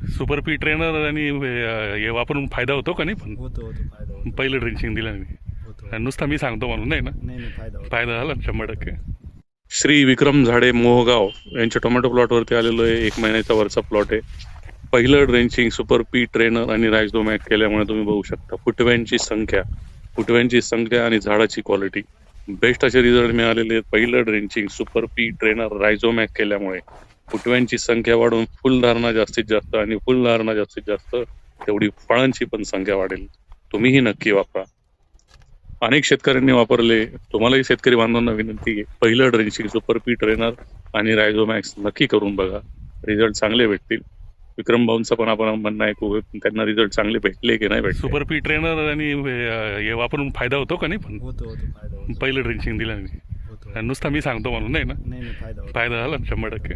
Super P trainer आणि हे वापरून फायदा होतो का नाही? पण होतो होतो फायदा होतो पहिलं ड्रिंचिंग दिल्याने होतो नुसता मी सांगतो म्हणून नाही ना, नाही नाही फायदा होतो. फायदा झाला ना 100%. श्री विक्रम झाडे मोहगाव यांच्या टोमॅटो प्लॉटवरती आलेलो आहे. 1 महिन्याचा वरचा प्लॉट आहे. पहिलं ड्रेंचिंग सुपर पी ट्रेनर आणि राईझोमॅक केल्यामुळे तुम्ही बघू शकता फुटव्यांची संख्या आणि झाडाची क्वालिटी बेस्ट असे रिझल्ट मिळालेले आहेत. पहिलं ड्रेंचिंग सुपर पी ट्रेनर राईझोमॅक केल्यामुळे फुटव्यांची संख्या वाढून फुलधारणा जास्तीत जास्त आणि फुलधारणा जास्तीत जास्त तेवढी फळांची पण संख्या वाढेल. तुम्हीही नक्की वापरा. अनेक शेतकऱ्यांनी वापरले. तुम्हालाही शेतकरी बांधवांना विनंती आहे, पहिलं ड्रेंचिंग सुपर पी ट्रेनर आणि रायझोमॅक्स नक्की करून बघा. रिझल्ट चांगले भेटतील. विक्रम भाऊंचं पण आपण म्हणणं ऐकू, त्यांना रिझल्ट चांगले भेटले की नाही भेटले. सुपर पी ट्रेनर आणि हे वापरून फायदा होतो का नाही? पण होतो होतो फायदा होतो पहिलं ड्रेंचिंग दिल्याने होतो नुसता मी सांगतो म्हणून नाही ना, नाही नाही फायदा होतो. फायदा झाला ना 100%.